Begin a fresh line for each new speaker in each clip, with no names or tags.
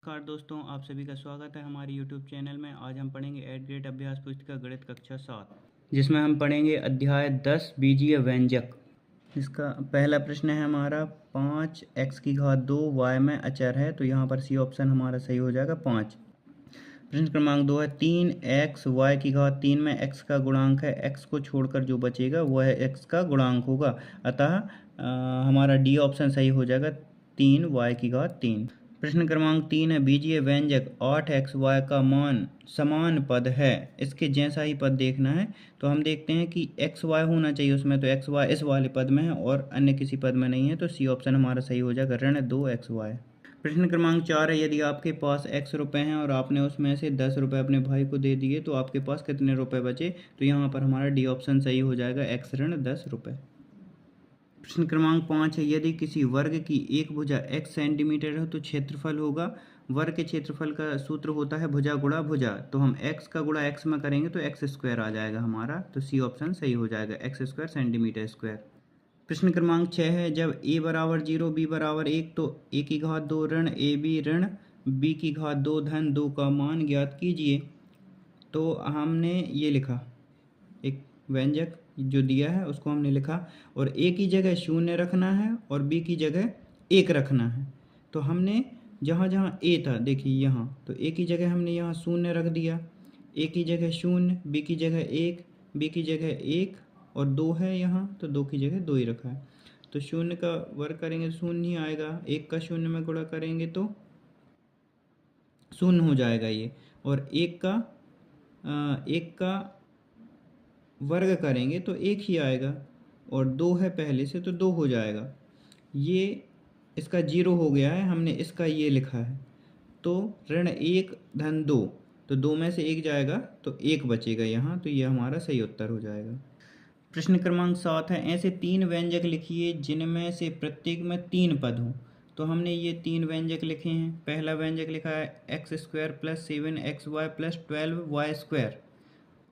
नमस्कार दोस्तों, आप सभी का स्वागत है हमारे यूट्यूब चैनल में। आज हम पढ़ेंगे 8th ग्रेड अभ्यास पुस्तिका गणित कक्षा 7, जिसमें हम पढ़ेंगे अध्याय 10 बीजीय व्यंजक। इसका पहला प्रश्न है हमारा 5x की घात 2 y में अचर है, तो यहाँ पर सी ऑप्शन हमारा सही हो जाएगा 5। प्रश्न क्रमांक 2 है 3x y की घात 3 में x का गुणांक है, x को छोड़कर जो बचेगा वह x का गुणांक होगा, अतः हमारा डी ऑप्शन सही हो जाएगा 3y की घात 3। प्रश्न क्रमांक 3 है बीजीय व्यंजक 8xy का मान समान पद है, इसके जैसा ही पद देखना है। तो हम देखते हैं कि xy होना चाहिए उसमें, तो xy इस वाले पद में है और अन्य किसी पद में नहीं है, तो सी ऑप्शन हमारा सही हो जाएगा ऋण 2xy। प्रश्न क्रमांक 4 है यदि आपके पास x रुपये हैं और आपने उसमें से 10 रुपये अपने भाई को दे दिए तो आपके पास कितने रुपए बचे, तो यहाँ पर हमारा डी ऑप्शन सही हो जाएगा x ऋण 10 रुपये। प्रश्न क्रमांक 5 है यदि किसी वर्ग की एक भुजा x सेंटीमीटर है तो क्षेत्रफल होगा। वर्ग के क्षेत्रफल का सूत्र होता है भुजा गुणा भुजा, तो हम x का गुणा x में करेंगे तो x स्क्वायर आ जाएगा हमारा, तो सी ऑप्शन सही हो जाएगा x स्क्वायर सेंटीमीटर स्क्वायर। प्रश्न क्रमांक 6 है जब a बराबर 0 b बराबर 1 तो a की घात 2 ऋण ए बी ऋण b की घात 2 धन 2 का मान ज्ञात कीजिए। तो हमने ये लिखा, एक व्यंजक जो दिया है उसको हमने लिखा और a की जगह 0 रखना है और b की जगह 1 रखना है। तो हमने जहाँ जहाँ a था, देखिए यहाँ, तो a की जगह हमने यहाँ 0 रख दिया, a की जगह 0, b की जगह 1, b की जगह 1 और 2 है यहाँ, तो 2 की जगह 2 ही रखा है। तो 0 का वर्ग करेंगे 0 ही आएगा, 1 का 0 में गुणा करेंगे तो 0 हो जाएगा ये, और 1 का वर्ग करेंगे तो 1 ही आएगा, और 2 है पहले से तो 2 हो जाएगा। ये इसका 0 हो गया है, हमने इसका ये लिखा है, तो ऋण 1 धन 2, तो 2 में से 1 जाएगा तो 1 बचेगा यहाँ, तो ये हमारा सही उत्तर हो जाएगा। प्रश्न क्रमांक 7 है ऐसे 3 व्यंजक लिखिए जिनमें से प्रत्येक में 3 पद हों। तो हमने ये 3 व्यंजक लिखे हैं। पहला व्यंजक लिखा है x square plus 7xy plus 12y square,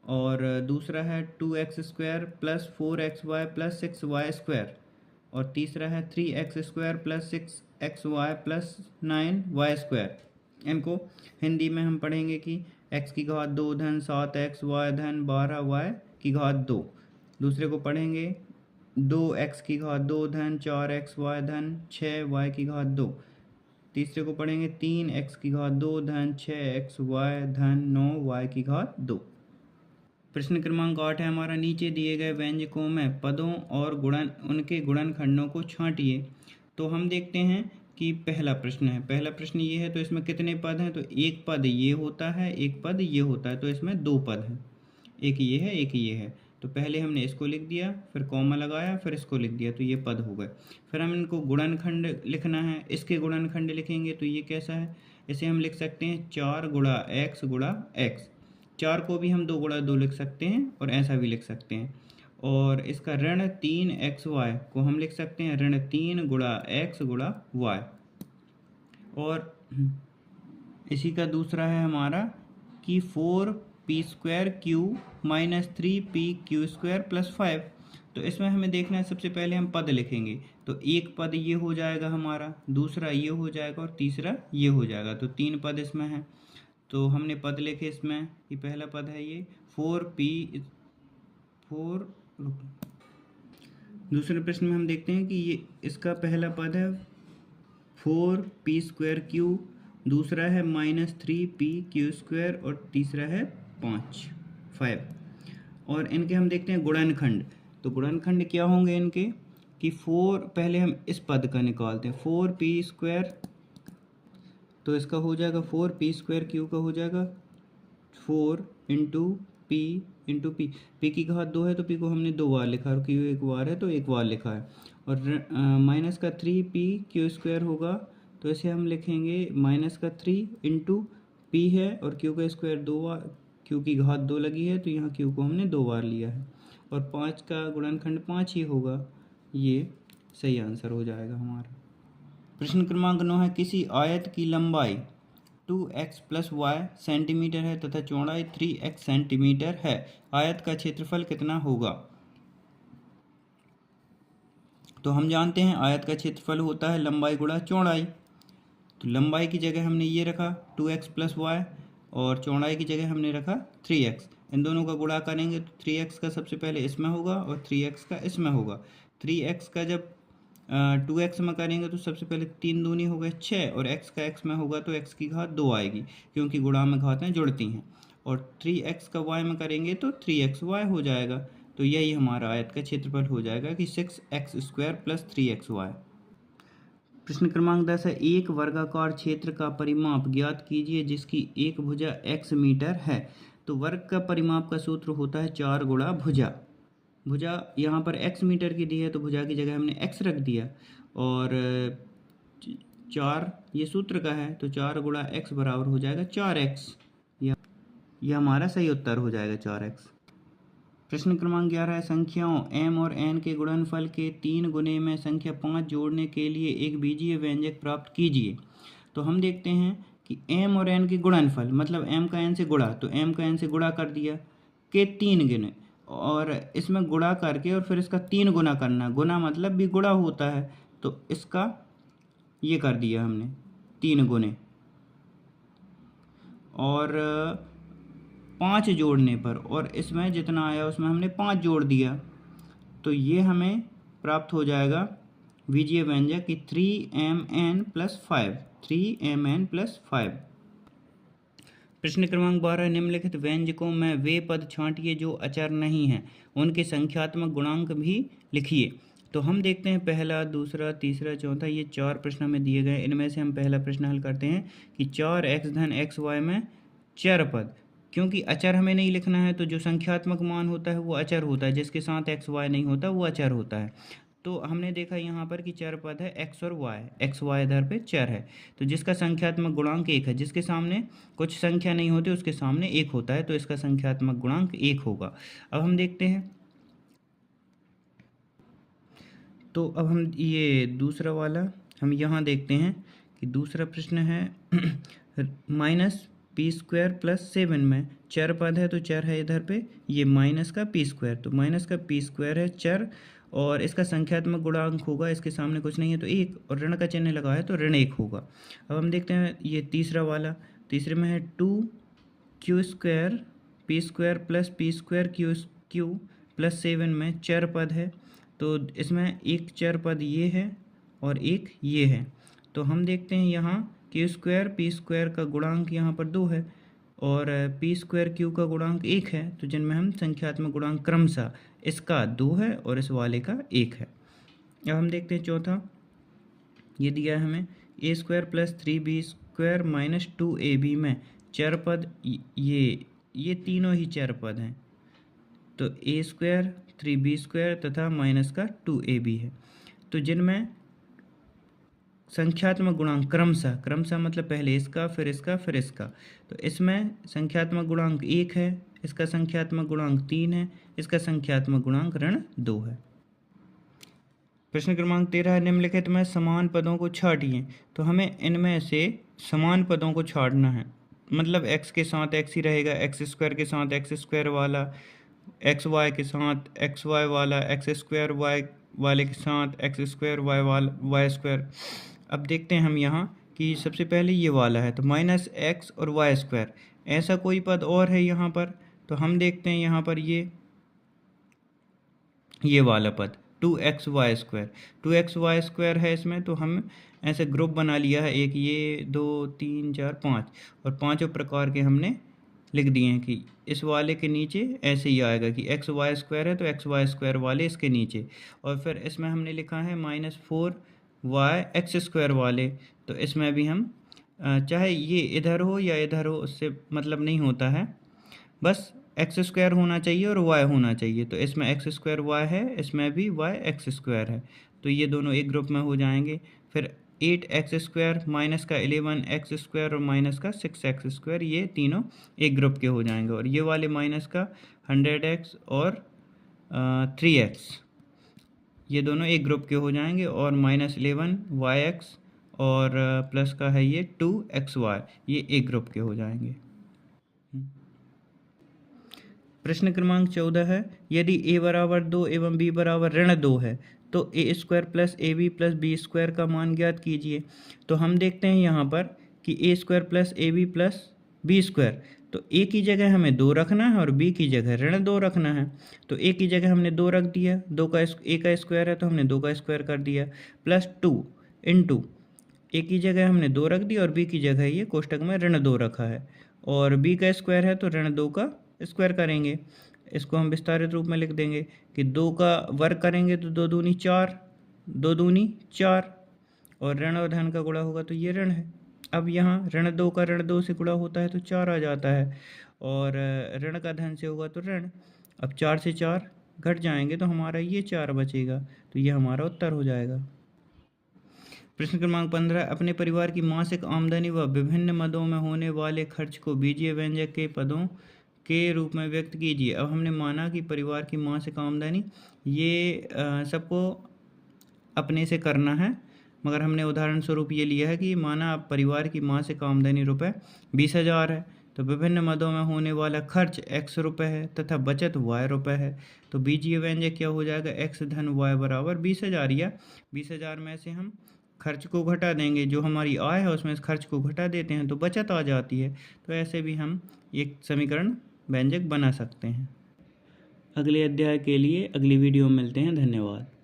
और दूसरा है 2x square plus 4xy plus 6y square, और तीसरा है 3x square plus 6xy plus 9y square. इनको हिंदी में हम पढ़ेंगे कि x की घात 2 धन 7xy धन 12y की घात 2। दूसरे को पढ़ेंगे 2x की घात 2 धन 4xy धन 6y की घात 2। तीसरे को पढ़ेंगे 3x की घात 2 धन 6xy धन 9y की घात 2। प्रश्न क्रमांक 8 है हमारा नीचे दिए गए व्यंजकों में पदों और उनके गुणनखंडों को छांटिए। तो हम देखते हैं कि पहला प्रश्न ये है, तो इसमें कितने पद हैं, तो एक पद ये होता है, एक पद ये होता है, तो इसमें 2 पद हैं, एक ये है एक ये है। तो पहले हमने इसको लिख दिया, फिर कॉमा लगाया, फिर इसको लिख दिया, तो ये पद हो गए। फिर हम इनको गुणनखंड लिखना है, इसके गुणनखंड लिखेंगे तो ये कैसा है, इसे हम लिख सकते हैं 4 गुणा x। 4 को भी हम 2 गुणा 2 लिख सकते हैं और ऐसा भी लिख सकते हैं। और इसका ऋण 3xy को हम लिख सकते हैं ऋण 3 गुणा x गुणा y। और इसी का दूसरा है हमारा कि 4p square Q minus 3p Q square plus 5। तो इसमें हमें देखना है, सबसे पहले हम पद लिखेंगे, तो एक पद ये हो जाएगा हमारा, दूसरा ये हो जाएगा और तीसरा ये हो जाएगा, तो 3 पद इसमें हैं। तो हमने पद लिखे इसमें, ये पहला पद है ये 4। दूसरे प्रश्न में हम देखते हैं कि ये इसका पहला पद है 4p स्क्वायर क्यू, दूसरा है माइनस 3p क्यू स्क्वायर और तीसरा है 5। और इनके हम देखते हैं गुणनखंड। तो गुणनखंड क्या होंगे इनके कि 4, पहले हम इस पद का निकालते हैं 4p स्क्वायर, तो इसका हो जाएगा 4p स्क्वायर क्यू का हो जाएगा 4 इंटू पी। पी की घात 2 है तो पी को हमने 2 बार लिखा, और क्यू 1 बार है तो 1 बार लिखा है। और माइनस का 3p क्यू स्क्वायर होगा, तो इसे हम लिखेंगे माइनस का 3 इंटू पी है और क्यू का स्क्वायर 2 बार, क्यू की घात 2 लगी है तो यहाँ क्यू को हमने 2 बार लिया है, और 5 का गुणनखंड 5 ही होगा, ये सही आंसर हो जाएगा हमारा। प्रश्न क्रमांक 9 है किसी आयत की लंबाई 2x प्लस वाई सेंटीमीटर है तथा चौड़ाई 3x सेंटीमीटर है, आयत का क्षेत्रफल कितना होगा। तो हम जानते हैं आयत का क्षेत्रफल होता है लंबाई गुणा चौड़ाई, तो लंबाई की जगह हमने ये रखा 2x प्लस वाई, और चौड़ाई की जगह हमने रखा 3x। इन दोनों का गुणा करेंगे तो 3x का सबसे पहले इसमें होगा और 3x का इसमें होगा। 3x का जब 2x में करेंगे तो सबसे पहले 3 दूनी हो गए 6, और x का x में होगा तो x की घात 2 आएगी, क्योंकि गुणा में घातें जुड़ती हैं। और 3x का y में करेंगे तो 3xy हो जाएगा। तो यही हमारा आयत का क्षेत्रफल हो जाएगा कि 6x² प्लस 3xy। प्रश्न क्रमांक 10 है, एक वर्गाकार क्षेत्र का परिमाप ज्ञात कीजिए जिसकी एक भुजा x मीटर है। तो वर्ग का परिमाप का सूत्र होता है 4 गुणा भुजा। भुजा यहाँ पर x मीटर की दी है तो भुजा की जगह हमने x रख दिया, और 4 ये सूत्र का है तो 4 गुणा x बराबर हो जाएगा 4x। यह हमारा सही उत्तर हो जाएगा 4x। प्रश्न क्रमांक 11 है, संख्याओं m और n के गुणनफल के 3 गुने में संख्या 5 जोड़ने के लिए एक बीजीय व्यंजक प्राप्त कीजिए। तो हम देखते हैं कि m और n के गुणनफल मतलब m का n से गुणा, तो m का n से गुणा कर दिया के 3 गुने, और इसमें गुणा करके और फिर इसका 3 गुना करना, गुना मतलब भी गुणा होता है, तो इसका ये कर दिया हमने 3 गुने, और 5 जोड़ने पर, और इसमें जितना आया उसमें हमने 5 जोड़ दिया, तो ये हमें प्राप्त हो जाएगा बीजीय व्यंजक कि 3mn प्लस 5, 3mn प्लस 5। प्रश्न क्रमांक 12, निम्नलिखित व्यंजकों में वे पद छांटिए जो अचर नहीं हैं, उनके संख्यात्मक गुणांक भी लिखिए। तो हम देखते हैं पहला, दूसरा, तीसरा, चौथा, ये 4 प्रश्न हमें दिए गए। इनमें से हम पहला प्रश्न हल करते हैं कि 4x धन xy में चर पद, क्योंकि अचर हमें नहीं लिखना है तो जो संख्यात्मक मान होता है वो अचर होता है, जिसके साथ xy नहीं होता वो अचर होता है। तो हमने देखा यहाँ पर कि चर पद है x और y, xy इधर पे चर है, तो जिसका संख्यात्मक गुणांक 1 है, जिसके सामने कुछ संख्या नहीं होती उसके सामने 1 होता है, तो इसका संख्यात्मक गुणांक 1 होगा। अब हम देखते हैं, तो अब हम ये दूसरा वाला हम यहाँ देखते हैं कि दूसरा प्रश्न है -p² प्लस 7 में चर पद है, तो चर है इधर पे ये माइनस का p², तो माइनस का p² है चर, और इसका संख्यात्मक गुणांक होगा, इसके सामने कुछ नहीं है तो 1, और ऋण का चिन्ह लगा है तो ऋण 1 होगा। अब हम देखते हैं ये तीसरा वाला, तीसरे में है 2q² p² plus p² q plus 7 में चर पद है, तो इसमें एक चर पद ये है और एक ये है। तो हम देखते हैं यहाँ q² p² का गुणांक यहाँ पर 2 है और p² q का गुणांक 1 है, तो जिनमें हम संख्यात्मक गुणांक क्रमशः इसका 2 है और इस वाले का 1 है। अब हम देखते हैं चौथा, ये दिया है हमें a² plus 3b² minus 2ab में चर पद, ये तीनों ही चर पद हैं, तो a² 3b² तथा माइनस का 2ab है, तो जिनमें संख्यात्मक गुणांक क्रमशः मतलब पहले इसका फिर इसका फिर इसका, तो इसमें संख्यात्मक गुणांक 1 है, इसका संख्यात्मक गुणांक 3 है, इसका संख्यात्मक गुणांक ऋण 2 है। प्रश्न क्रमांक 13, निम्नलिखित में समान पदों को छांटिए। तो हमें इनमें से समान पदों को छांटना है, मतलब x के साथ x ही रहेगा, x² के साथ x² वाला, xy के साथ xy वाला, x² y वाले के साथ x² y वाला y²। अब देखते हैं हम यहाँ कि सबसे पहले ये वाला है तो -x और y², ऐसा कोई पद और है यहाँ पर, तो हम देखते हैं यहाँ पर ये वाला पद 2xy² है इसमें, तो हम ऐसे ग्रुप बना लिया है, एक ये 2 3 4 5, और पांचों प्रकार के हमने लिख दिए हैं कि इस वाले के नीचे ऐसे ही आएगा कि xy² है तो xy² वाले इसके नीचे, और फिर इसमें हमने लिखा है -4yx² वाले, तो इसमें भी हम चाहे ये इधर हो या इधर हो उससे मतलब नहीं होता है, बस x² होना चाहिए और y होना चाहिए, तो इसमें x² y है, इसमें भी y x² है, तो ये दोनों एक ग्रुप में हो जाएंगे। फिर 8x² माइनस का 11x² और माइनस का 6x², ये तीनों एक ग्रुप के हो जाएंगे, और ये वाले माइनस का 100x और 3x, ये दोनों एक ग्रुप के हो जाएंगे, और -11yx और प्लस का है ये 2xy, ये एक ग्रुप के हो जाएंगे। प्रश्न क्रमांक 14 है, यदि a बराबर 2 एवं b बराबर ऋण 2 है तो A square plus A B plus B square का मान ज्ञात कीजिए। तो हम देखते हैं यहाँ पर कि A square plus A B plus B square, तो ए की जगह हमें 2 रखना है और बी की जगह ऋण 2 रखना है। तो ए की जगह हमने 2 रख दिया, ए का स्क्वायर है तो हमने 2 का स्क्वायर कर दिया, प्लस 2 इंटू ए की जगह हमने 2 रख दिया और बी की जगह ये कोष्टक में ऋण 2 रखा है, और बी का स्क्वायर है तो ऋण 2 का स्क्वायर करेंगे। इसको हम विस्तारित रूप में लिख देंगे कि 2 का वर्ग करेंगे तो 2 दूनी 4, 2 दूनी 4, और ऋण और धन का गुणा होगा तो ये ऋण है। अब यहाँ ऋण 2 का ऋण 2 से गुणा होता है तो 4 आ जाता है, और ऋण का धन से होगा तो ऋण। अब 4 से 4 घट जाएंगे तो हमारा ये 4 बचेगा, तो ये हमारा उत्तर हो जाएगा। प्रश्न क्रमांक 15, अपने परिवार की मासिक आमदनी व विभिन्न मदों में होने वाले खर्च को बीजीय व्यंजक के पदों के रूप में व्यक्त कीजिए। अब हमने माना कि परिवार की मासिक आमदनी ये सबको अपने से करना है, मगर हमने उदाहरण स्वरूप ये लिया है कि माना आप परिवार की मासिक आमदनी रुपये 20,000 है, तो विभिन्न मदों में होने वाला खर्च x रुपये है तथा बचत y रुपये है। तो बीजीय व्यंजक क्या हो जाएगा, x धन y बराबर 20,000, या 20,000 में से हम खर्च को घटा देंगे, जो हमारी आय है उसमें से खर्च को घटा देते हैं तो बचत आ जाती है। तो ऐसे भी हम एक समीकरण व्यंजक बना सकते हैं। अगले अध्याय के लिए अगली वीडियो में मिलते हैं। धन्यवाद।